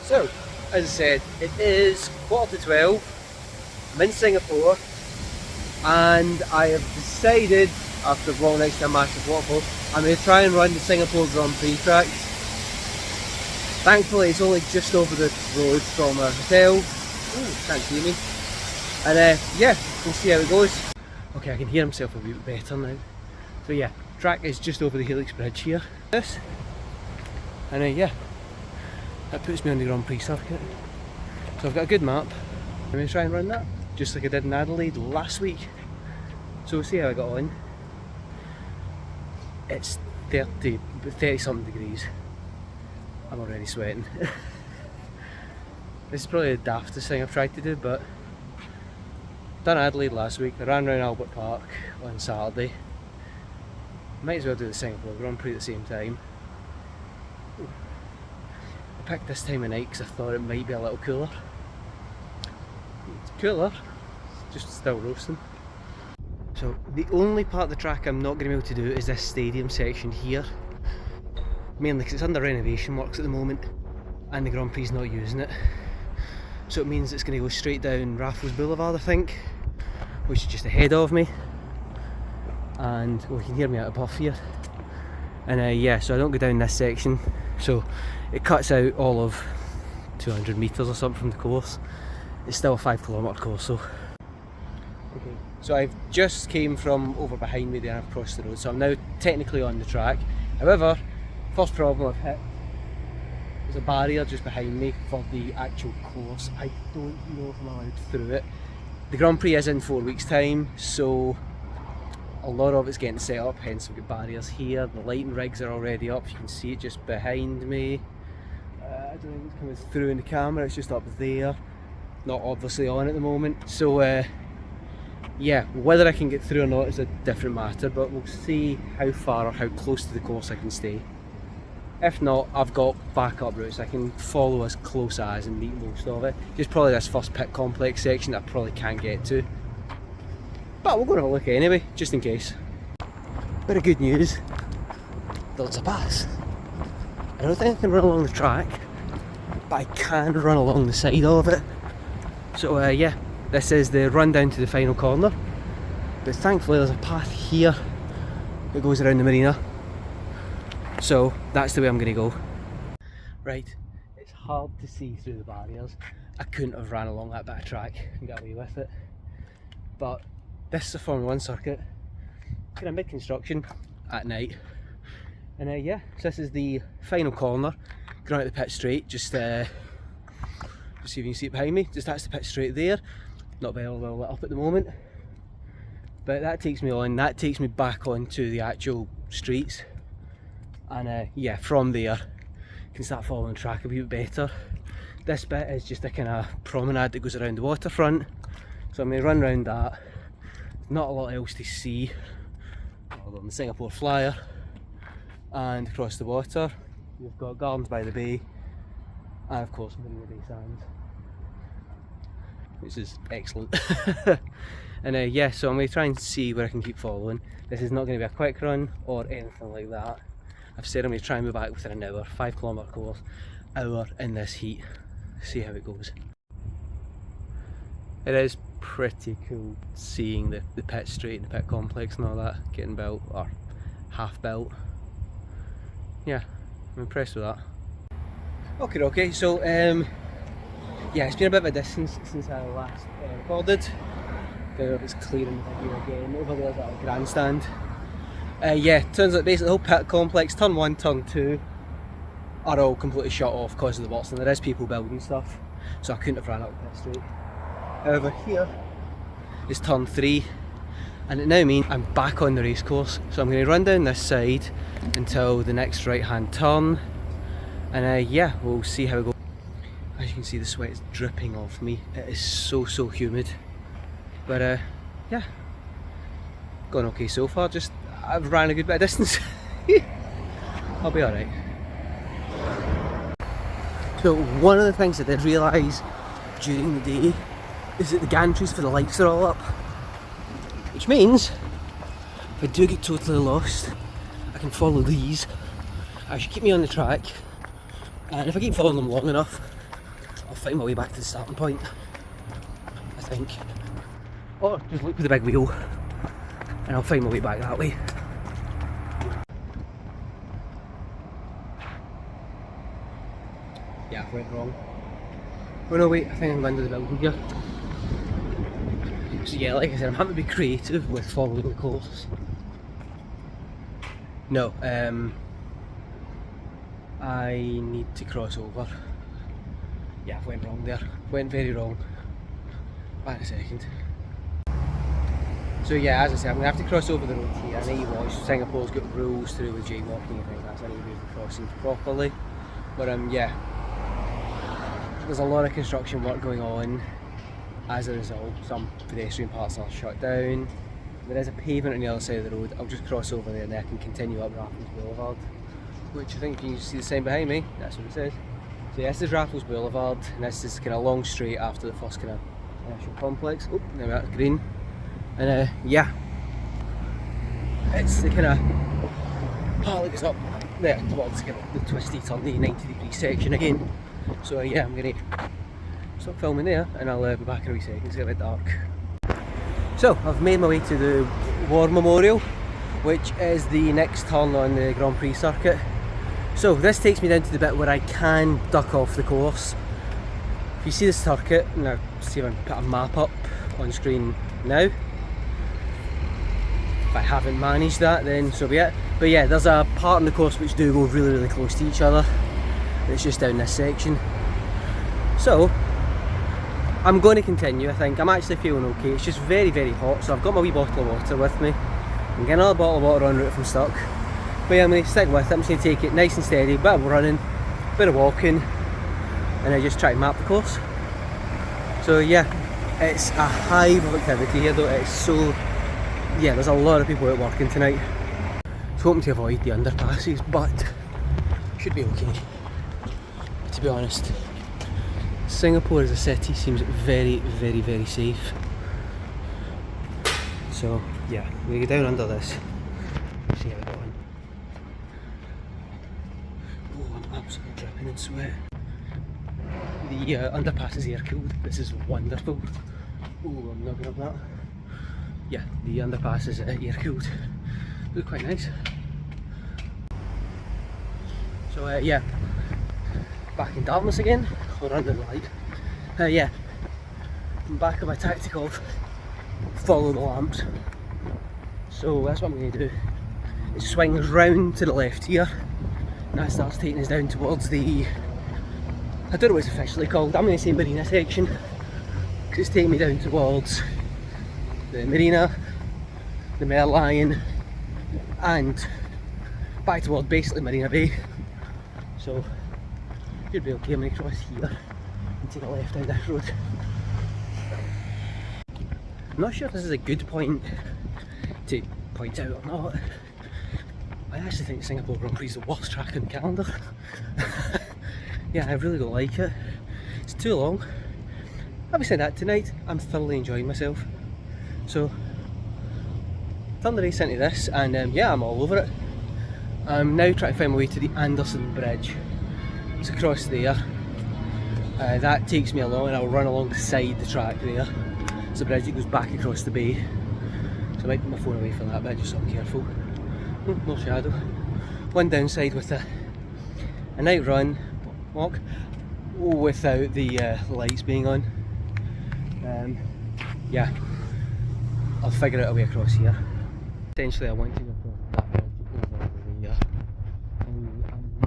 So, as I said, it is 11:45. I'm in Singapore, and I have decided, after a long night's a massive waterfall, I'm going to try and run the Singapore Grand Prix tracks. Thankfully, it's only just over the road from our hotel. Ooh, can't see me. And yeah, we'll see how it goes. Okay, I can hear myself a bit better now. So yeah, track is just over the Helix Bridge here. This, and yeah, that puts me on the Grand Prix circuit. So I've got a good map. I'm going to try and run that, just like I did in Adelaide last week. So we'll see how I got on. It's 30 something degrees. I'm already sweating. This is probably the daftest thing I've tried to do, but done Adelaide last week. I ran around Albert Park on Saturday. Might as well do the Singapore Grand Prix at the same time. I picked this time of night because I thought it might be a little cooler. It's cooler, it's just still roasting. So the only part of the track I'm not going to be able to do is this stadium section here. Mainly because it's under renovation works at the moment and the Grand Prix is not using it. So it means it's going to go straight down Raffles Boulevard, I think, which is just ahead of me. And well, you can hear me out of puff here. And yeah, so I don't go down this section. So it cuts out all of 200 metres or something from the course. It's still a 5 km course, so. Okay, so I've just came from over behind me there and I've crossed the road, so I'm now technically on the track. However, first problem I've hit, there's a barrier just behind me for the actual course. I don't know if I'm allowed through it. The Grand Prix is in 4 weeks' time, so a lot of it's getting set up, hence we've got barriers here. The lighting rigs are already up, you can see it just behind me. I don't think it's coming through in the camera, it's just up there. Not obviously on at the moment, so yeah, whether I can get through or not is a different matter, but we'll see how far or how close to the course I can stay. If not, I've got backup routes I can follow as close as and meet most of it. Just probably this first pit complex section that I probably can't get to. But we're going to have a look anyway, just in case. Bit of good news, there's a pass. I don't think I can run along the track, but I can run along the side of it. So yeah, this is the run down to the final corner. But thankfully there's a path here that goes around the marina. So that's the way I'm going to go. Right, it's hard to see through the barriers. I couldn't have ran along that bit of track and got away with it. But this is a Formula 1 circuit, kind of mid-construction at night. And yeah, so this is the final corner, going out the pit straight, just see if you can see it behind me, just that's the pit straight there. Not very well lit up at the moment. But that takes me on, that takes me back onto the actual streets. And yeah, from there, you can start following the track a wee bit better. This bit is just a kind of promenade that goes around the waterfront. So I'm going to run around that. Not a lot else to see, other than the Singapore Flyer. And across the water, you've got Gardens by the Bay, and of course Marina Bay Sands, which is excellent. And yeah, so I'm going to try and see where I can keep following. This is not going to be a quick run or anything like that. I've said I'm going to try and be back within an hour, 5 km course, hour in this heat, see how it goes. It is pretty cool seeing the pit straight and the pit complex and all that getting built, or half built. Yeah, I'm impressed with that. Okay, so yeah, it's been a bit of a distance since I last recorded. I don't know if it's clear in the video again. Over there's a grandstand. Yeah, turns out basically the whole pit complex, turn 1, turn 2 are all completely shut off because of the box, and there is people building stuff, so I couldn't have ran up the pit straight. However, here is turn 3, and it now means I'm back on the race course. So I'm going to run down this side until the next right hand turn, and yeah, we'll see how it goes. As you can see, the sweat is dripping off me. It is so humid, but yeah, gone okay so far. Just I've ran a good bit of distance. I'll be alright. So one of the things I did realise during the day is that the gantries for the lights are all up, which means if I do get totally lost, I can follow these. I should keep me on the track, and if I keep following them long enough, I'll find my way back to the starting point, I think. Or just look for the big wheel and I'll find my way back that way. Yeah, I went wrong. Oh no, wait, I think I'm going to the building here. So yeah, like I said, I'm having to be creative with following the course. No, I need to cross over. Yeah, I went wrong there. Went very wrong. Back in a second. So yeah, as I said, I'm going to have to cross over the road here. I know you watch, Singapore's got rules to do with jaywalking and things. That's how you do the crossing properly. But yeah, there's a lot of construction work going on. As a result, some pedestrian parts are shut down. There is a pavement on the other side of the road. I'll just cross over there and then I can continue up Raffles Boulevard, which I think you can see the sign behind me. That's what it says. So yeah, this is Raffles Boulevard, and this is kind of long straight after the first kind of commercial complex. Oh, now we're at green. And yeah, it's the kind of part that goes up there towards kind of the twisty, turny, 90-degree section again. So yeah, I'm going to stop filming there and I'll be back in a wee second. It's a bit dark. So I've made my way to the War Memorial, which is the next turn on the Grand Prix circuit. So this takes me down to the bit where I can duck off the course. If you see the circuit, now see if I can put a map up on screen now. If I haven't managed that, then so be it. But yeah, there's a part in the course which do go really close to each other. It's just down this section. So I'm going to continue, I think. I'm actually feeling okay. It's just very hot, so I've got my wee bottle of water with me. I'm getting another bottle of water en route if I'm stuck. But yeah, I'm going to stick with it. I'm just going to take it nice and steady, bit of running, bit of walking, and I just try to map the course. So yeah, it's a hive of activity here though. It's so, yeah, there's a lot of people out working tonight. So hoping to avoid the underpasses, but should be okay. To be honest, Singapore as a city seems very safe. So yeah, we go down under this. See how we go on. Oh, I'm absolutely dripping in sweat. The underpass is air cooled. This is wonderful. Oh, I'm not gonna have that. Yeah, the underpass is air cooled. Looks quite nice. So yeah, back in Dartmouth again. We're under the light. Yeah, I'm back on my tactic of follow the lamps. So that's what I'm going to do. It swings round to the left here, and that starts taking us down towards the, I don't know what it's officially called, I'm going to say Marina section, because it's taking me down towards the Marina, the Merlion, and back towards basically Marina Bay. So should be okay. I'm going to cross here and take a left down this road. I'm not sure if this is a good point to point out or not. I actually think Singapore Grand Prix is the worst track on the calendar. Yeah, I really don't like it. It's too long. Having said that, tonight I'm thoroughly enjoying myself. So, turn the race into this, and yeah, I'm all over it. I'm now trying to find my way to the Anderson Bridge. It's across there. That takes me along, and I'll run alongside the track there. It's a bridge that goes back across the bay. So I might put my phone away for that bit, just so I'm careful. No shadow. One downside with a night run walk without the lights being on. Yeah, I'll figure out a way across here. Essentially I want to go across that bridge over there. I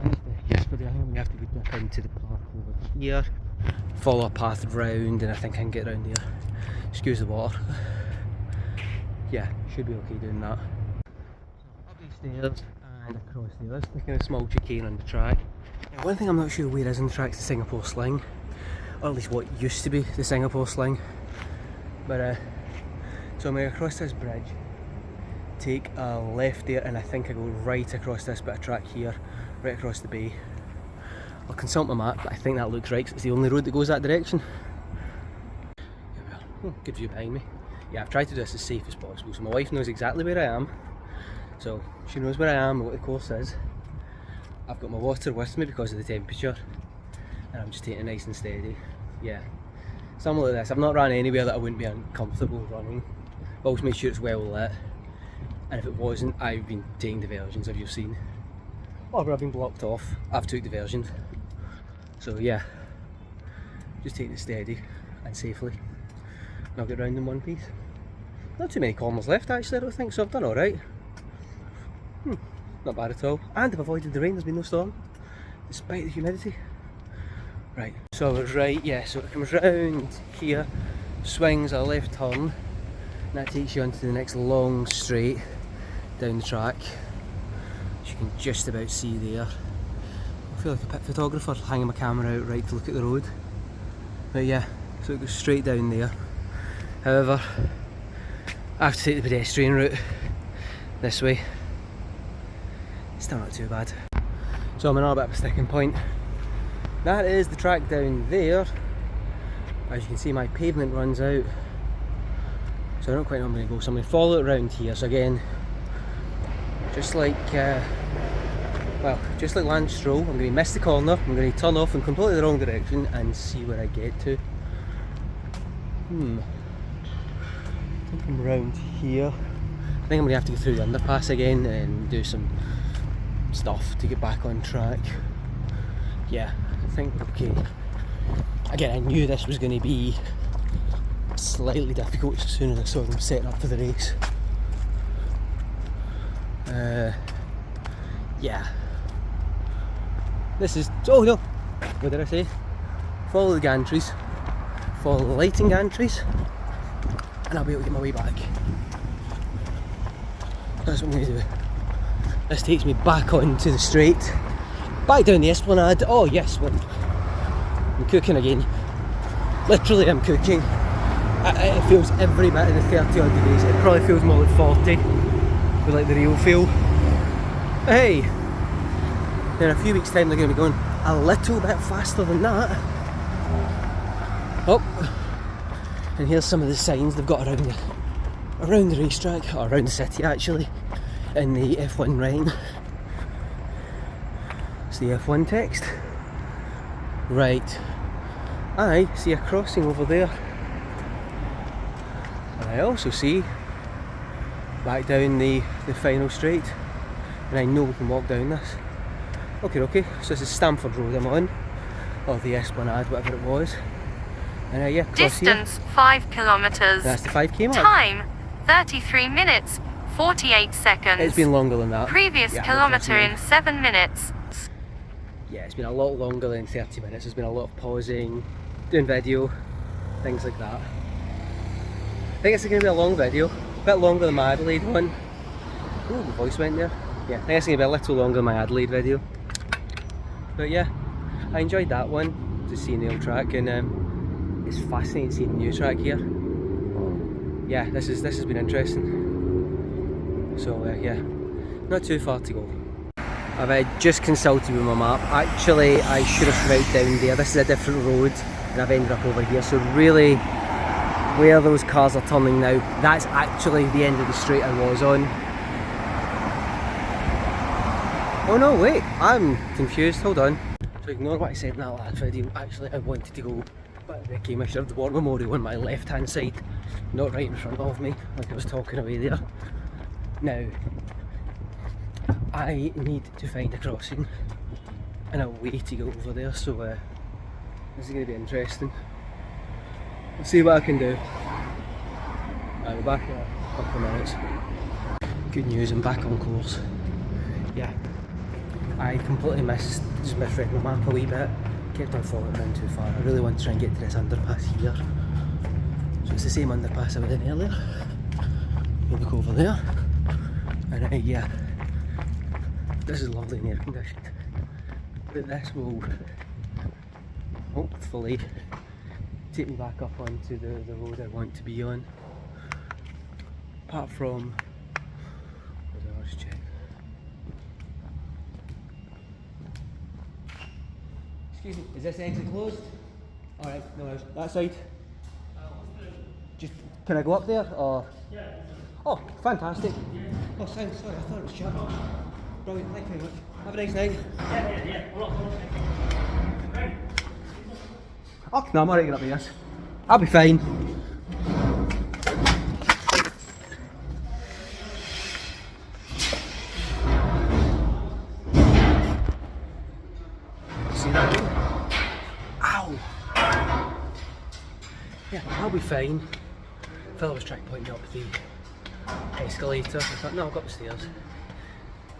managed it yesterday. I think we have to go dip into the park over here, follow a path round, and I think I can get around there. Excuse the water. Yeah, should be okay doing that. So up these stairs and across there. That's the kind of small chicane on the track. Now, one thing I'm not sure where is on the track is the Singapore Sling, or at least what used to be the Singapore Sling. But so I'm going to cross this bridge, take a left there, and I think I go right across this bit of track here, right across the bay. I'll consult my map, but I think that looks right because it's the only road that goes that direction. Here we are. Oh, good view behind me. Yeah, I've tried to do this as safe as possible, so my wife knows exactly where I am. So she knows where I am and what the course is. I've got my water with me because of the temperature. and I'm just taking it nice and steady. Yeah, something like this. I've not run anywhere that I wouldn't be uncomfortable running. I've always made sure it's well lit, and if it wasn't, I've been taking diversions, as you've seen. Or where I've been blocked off, I've took diversions. So yeah, just taking it steady and safely, and I'll get round in one piece. Not too many corners left actually, I don't think, so I've done alright. Not bad at all. And I've avoided the rain, there's been no storm, despite the humidity. Right, so I was right, yeah, so it comes round here, swings a left turn, and that takes you onto the next long straight down the track, which you can just about see there. I feel like a pit photographer hanging my camera out right to look at the road. But yeah, so it goes straight down there. However, I have to take the pedestrian route this way. Still not too bad. So I'm in a bit of a sticking point. That is the track down there. As you can see, my pavement runs out, so I don't quite know where I'm going to go. So I'm going to follow it around here. So again, just like just like Lance Stroll, I'm going to miss the corner. I'm going to turn off in completely the wrong direction and see where I get to. I think I'm around here. I think I'm going to have to go through the underpass again and do some stuff to get back on track. Yeah, I think we're okay. Again, I knew this was going to be slightly difficult as soon as I saw them setting up for the race. Yeah. This is, oh no, what did I say? Follow the gantries, follow the lighting gantries, and I'll be able to get my way back. That's what I'm going to do. This takes me back onto the straight, back down the esplanade. Oh yes, well, I'm cooking again. Literally I'm cooking. It feels every bit of the 30 odd degrees. It probably feels more like 40 with like the real feel. Hey, in a few weeks time they're going to be going a little bit faster than that. Oh, and here's some of the signs they've got around the racetrack, or around the city actually, in the F1 writing. It's the F1 text. Right, I see a crossing over there, and I also see back down the final straight, and I know we can walk down this. Okay, so this is Stamford Road I'm on, or the Esplanade, whatever it was. And yeah, distance here. 5 kilometers. That's the 5k mark. Time 33 minutes 48 seconds. It's been longer than that. Previous kilometer in 7 minutes. Yeah, it's been a lot longer than 30 minutes. There's been a lot of pausing, doing video, things like that. I think it's going to be a long video, a bit longer than my Adelaide one. Oh, the voice went there. Yeah, I think it's going to be a little longer than my Adelaide video. But yeah, I enjoyed that one, just seeing the old track, and it's fascinating seeing the new track here. Yeah, this has been interesting. So yeah, not too far to go. I've just consulted with my map. Actually, I should have come out down there. This is a different road, and I've ended up over here. So really, where those cars are turning now, that's actually the end of the straight I was on. Oh no, wait, I'm confused, hold on. So ignore what I said in that last video. Actually, I wanted to go back to the Cambridge of the War Memorial on my left hand side, not right in front of me, like I was talking away there. Now, I need to find a crossing and a way to go over there, so this is going to be interesting. I'll see what I can do. Right, we're back in a couple of minutes. Good news, I'm back on course. Yeah. I completely misread my map a wee bit, kept on following around too far. I really want to try and get to this underpass here. So it's the same underpass I was in earlier. You look over there, and yeah, this is lovely and air conditioned. But this will hopefully take me back up onto the road I want to be on. Apart from, I'll just check. Excuse me, is this exit closed? Alright, no worries. That side? Just, can I go up there, or? Yeah. Oh, fantastic. Oh, thanks, sorry, I thought it was shut. Brilliant, thank you very much. Have a nice night. Yeah. Oh no, I'm alright getting up here. I'll be fine. See that one? Ow! Yeah, I'll be fine. Phil was trying to point me up the escalator. I thought, no, I've got the stairs.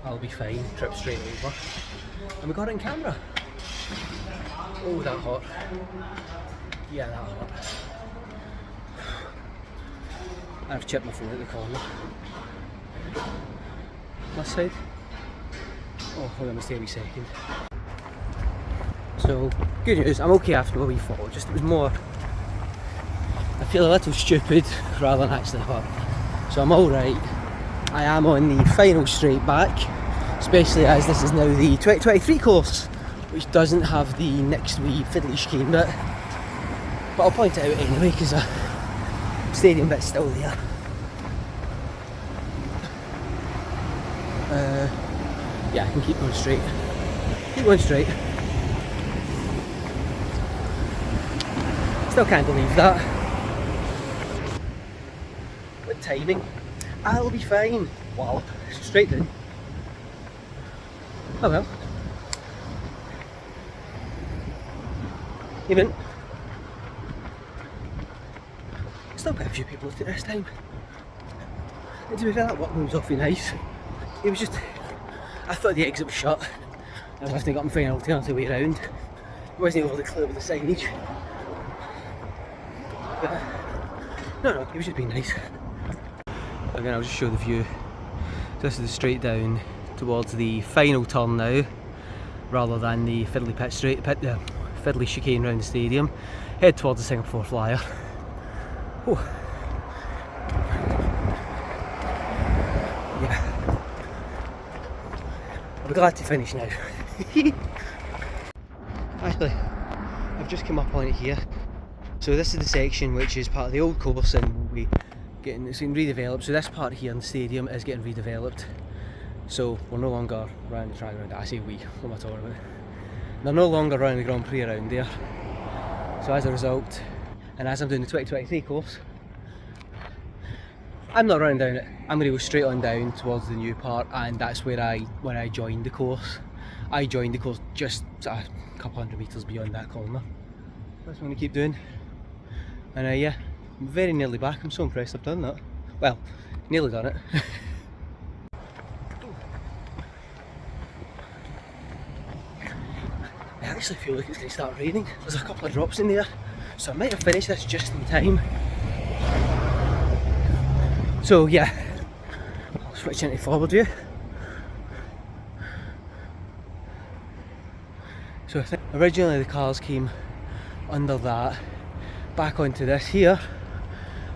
I'll be fine. Trip straight over. And we got it in camera. Oh, that hot. Yeah, that hot. I've chipped my phone at the corner. This side. Oh, hold on, stay a wee second. So, good news, I'm okay after a wee fall. Just it was more, I feel a little stupid rather than actually hurt. So I'm alright. I am on the final straight back, especially as this is now the 2023 course, which doesn't have the next wee fiddly chicane bit. But I'll point it out anyway because the stadium bit's still there. Yeah, I can keep going straight. Keep going straight. Still can't believe that. What timing? I'll be fine. Wow, straight down. Oh well. Even. Still quite a few people at this time. And to be fair, that workman was awfully nice. It was just, I thought the exit was shut. I was having to get my final alternative way around. It wasn't overly clear with the signage. But, no, it was just being nice. Again, I'll just show the view. This is straight down towards the final turn now, rather than the fiddly fiddly chicane round the stadium. Head towards the Singapore Flyer. Whew. Yeah. I'll be glad to finish now. Actually, I've just come up on it here. So this is the section which is part of the old course and will be getting redeveloped. So this part here in the stadium is getting redeveloped. So we're no longer running the track around it. I say we, what am I talking about? They're no longer running the Grand Prix around there. So as a result, and as I'm doing the 2023 course, I'm not running down it. I'm going to go straight on down towards the new part, and that's where I joined the course. I joined the course just a couple hundred metres beyond that corner. That's what I'm going to keep doing. And yeah, I'm very nearly back. I'm so impressed I've done that. Well, nearly done it. I actually feel like it's going to start raining. There's a couple of drops in there, so I might have finished this just in time. So yeah, I'll switch into forward view. So I think originally the cars came under that, back onto this here,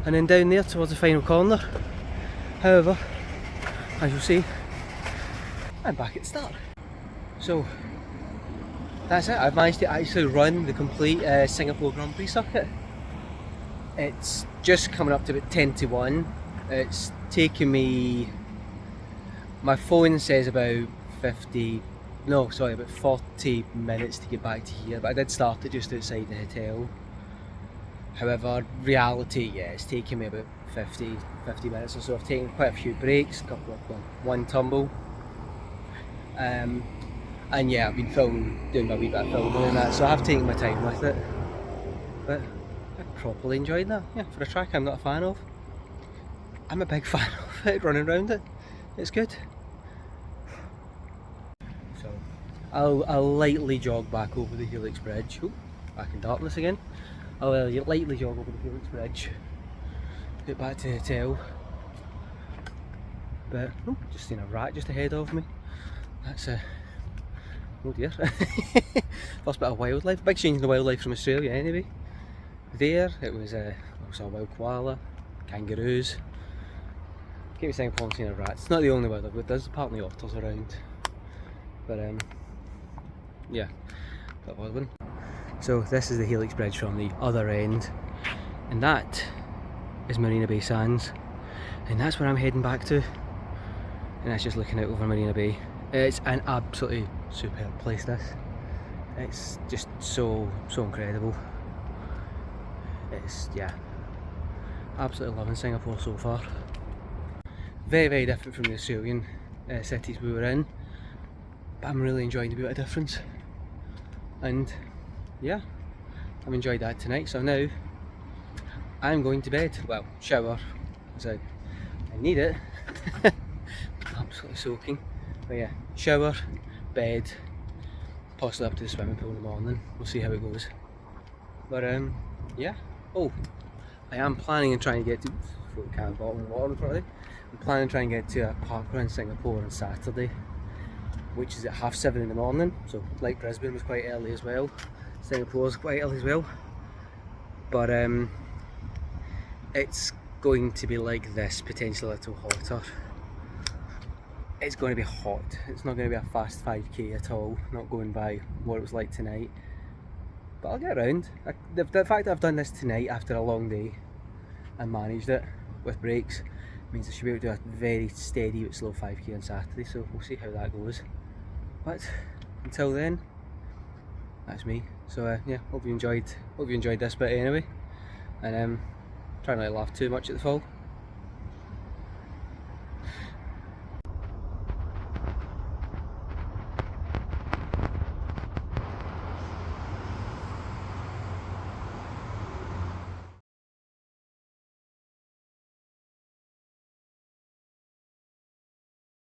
and then down there towards the final corner. However, as you'll see, I'm back at the start. So that's it. I've managed to actually run the complete Singapore Grand Prix circuit. It's just coming up to about 10 to 1. It's taken me, my phone says about 40 minutes to get back to here, but I did start it just outside the hotel. However, reality, yeah, it's taken me about 50 minutes or so. I've taken quite a few breaks, one tumble. And yeah, I've been doing my wee bit of filming and that, so I have taken my time with it. But I properly enjoyed that. Yeah, for a track I'm not a fan of. I'm a big fan of it, running around it. It's good. So I'll lightly jog back over the Helix Bridge. Oh, back in darkness again. I'll lightly jog over the Helix Bridge, get back to the hotel. But oh, just seen a rat just ahead of me. That's oh dear. First bit of wildlife. Big change in the wildlife from Australia anyway. There it was also a wild koala, kangaroos. Keep me saying I've seen a rat. It's not the only wildlife, but there's apparently otters around. But yeah, that was one. So this is the Helix Bridge from the other end, and that is Marina Bay Sands, and that's where I'm heading back to, and that's just looking out over Marina Bay. It's an absolutely superb place, this. It's just so incredible. It's, yeah, absolutely loving Singapore so far. Very, very different from the Australian cities we were in, but I'm really enjoying the bit of difference. And yeah, I've enjoyed that tonight. So now I'm going to bed. Well, shower, as I need it. Absolutely soaking. But yeah, shower, bed, possibly up to the swimming pool in the morning. We'll see how it goes. But yeah. Oh, I am planning on trying to get to can of bottle of water in front of me. I'm planning on trying to get to a park run in Singapore on Saturday, which is at 7:30 in the morning. So like Brisbane was quite early as well. Singapore's quite early as well. But it's going to be like this, potentially a little hotter. It's going to be hot. It's not going to be a fast 5k at all. Not going by what it was like tonight. But I'll get around. The fact that I've done this tonight after a long day and managed it with breaks means I should be able to do a very steady but slow 5k on Saturday. So we'll see how that goes. But until then, that's me. So yeah, hope you enjoyed this bit anyway. And try not to laugh too much at the fall.